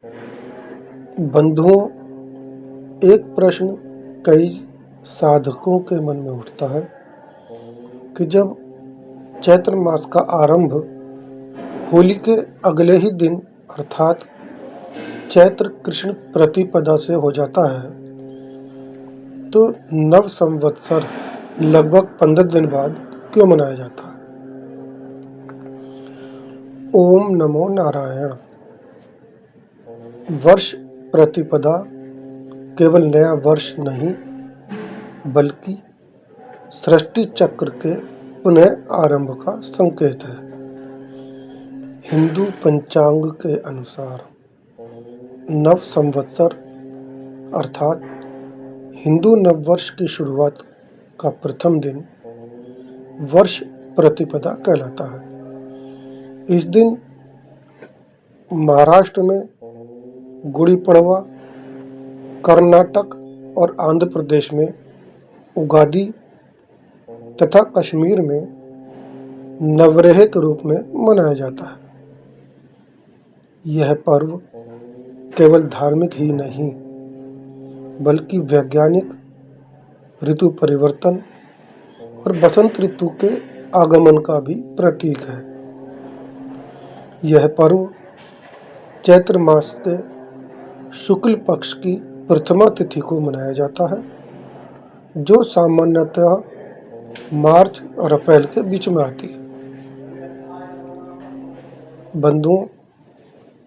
बंधुओं, एक प्रश्न कई साधकों के मन में उठता है कि जब चैत्र मास का आरंभ होली के अगले ही दिन अर्थात चैत्र कृष्ण प्रतिपदा से हो जाता है, तो नव संवत्सर लगभग 15 दिन बाद क्यों मनाया जाता है? ओम नमो नारायण। वर्ष प्रतिपदा केवल नया वर्ष नहीं, बल्कि सृष्टि चक्र के पुनः आरंभ का संकेत है। हिंदू पंचांग के अनुसार नव संवत्सर अर्थात हिंदू नववर्ष की शुरुआत का प्रथम दिन वर्ष प्रतिपदा कहलाता है। इस दिन महाराष्ट्र में गुड़ी पड़वा, कर्नाटक और आंध्र प्रदेश में उगादी तथा कश्मीर में नवरेह के रूप में मनाया जाता है। यह पर्व केवल धार्मिक ही नहीं, बल्कि वैज्ञानिक, ऋतु परिवर्तन और बसंत ऋतु के आगमन का भी प्रतीक है। यह पर्व चैत्र मास के शुक्ल पक्ष की प्रथमा तिथि को मनाया जाता है, जो सामान्यतः मार्च और अप्रैल के बीच में आती है। बंधुओं,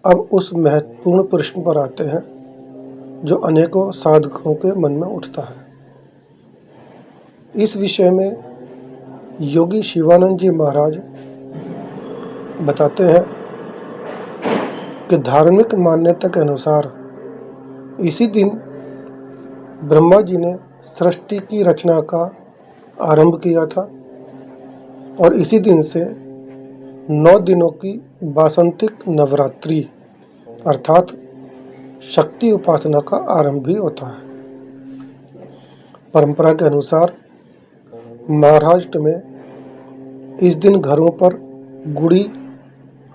अब उस महत्वपूर्ण प्रश्न पर आते हैं जो अनेकों साधकों के मन में उठता है। इस विषय में योगी शिवानंद जी महाराज बताते हैं कि धार्मिक मान्यता के अनुसार इसी दिन ब्रह्मा जी ने सृष्टि की रचना का आरंभ किया था और इसी दिन से 9 दिनों की वासंतिक नवरात्रि अर्थात शक्ति उपासना का आरंभ भी होता है। परंपरा के अनुसार महाराष्ट्र में इस दिन घरों पर गुड़ी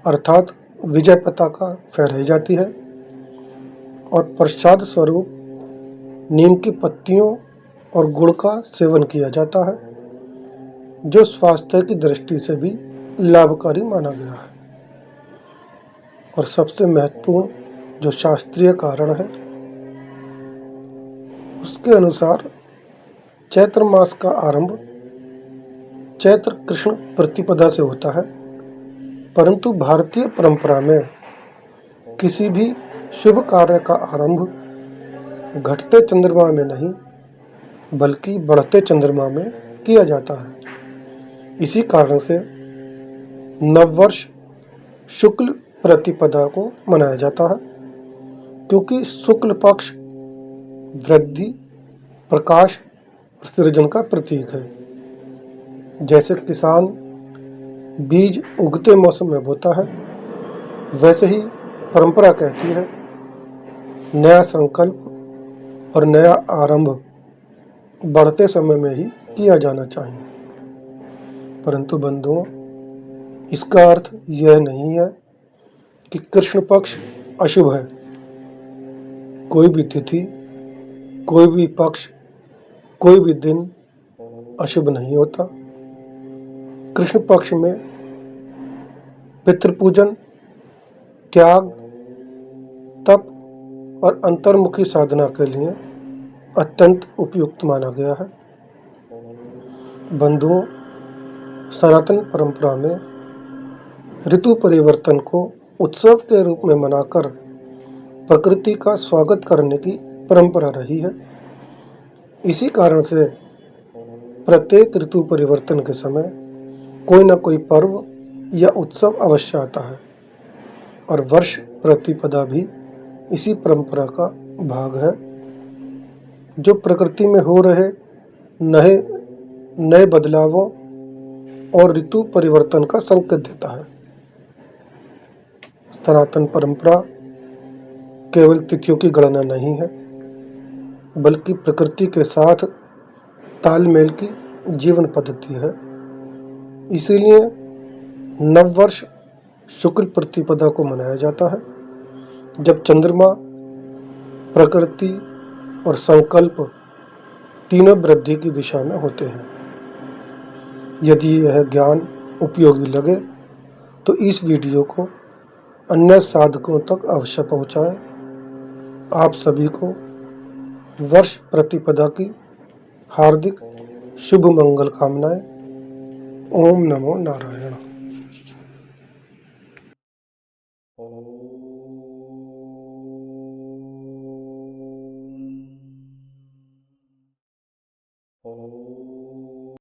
अर्थात विजय पताका फहराई जाती है और प्रसाद स्वरूप नीम की पत्तियों और गुड़ का सेवन किया जाता है, जो स्वास्थ्य की दृष्टि से भी लाभकारी माना गया है। और सबसे महत्वपूर्ण जो शास्त्रीय कारण है, उसके अनुसार चैत्र मास का आरंभ चैत्र कृष्ण प्रतिपदा से होता है, परंतु भारतीय परंपरा में किसी भी शुभ कार्य का आरंभ घटते चंद्रमा में नहीं, बल्कि बढ़ते चंद्रमा में किया जाता है। इसी कारण से नववर्ष शुक्ल प्रतिपदा को मनाया जाता है, क्योंकि शुक्ल पक्ष वृद्धि, प्रकाश और सृजन का प्रतीक है। जैसे किसान बीज उगते मौसम में बोता है, वैसे ही परंपरा कहती है नया संकल्प और नया आरंभ बढ़ते समय में ही किया जाना चाहिए। परंतु बंधुओं, इसका अर्थ यह नहीं है कि कृष्ण पक्ष अशुभ है। कोई भी तिथि, कोई भी पक्ष, कोई भी दिन अशुभ नहीं होता। कृष्ण पक्ष में पितृपूजन, त्याग, तप और अंतर्मुखी साधना के लिए अत्यंत उपयुक्त माना गया है। बंधुओं, सनातन परंपरा में ऋतु परिवर्तन को उत्सव के रूप में मनाकर प्रकृति का स्वागत करने की परंपरा रही है। इसी कारण से प्रत्येक ऋतु परिवर्तन के समय कोई न कोई पर्व या उत्सव अवश्य आता है और वर्ष प्रतिपदा भी इसी परंपरा का भाग है, जो प्रकृति में हो रहे नए बदलावों और ऋतु परिवर्तन का संकेत देता है। सनातन परंपरा केवल तिथियों की गणना नहीं है, बल्कि प्रकृति के साथ तालमेल की जीवन पद्धति है। इसीलिए नववर्ष शुक्ल प्रतिपदा को मनाया जाता है, जब चंद्रमा, प्रकृति और संकल्प तीनों वृद्धि की दिशा में होते हैं। यदि यह ज्ञान उपयोगी लगे तो इस वीडियो को अन्य साधकों तक अवश्य पहुंचाएं। आप सभी को वर्ष प्रतिपदा की हार्दिक शुभ मंगल कामनाएं। ओम नमो नारायण।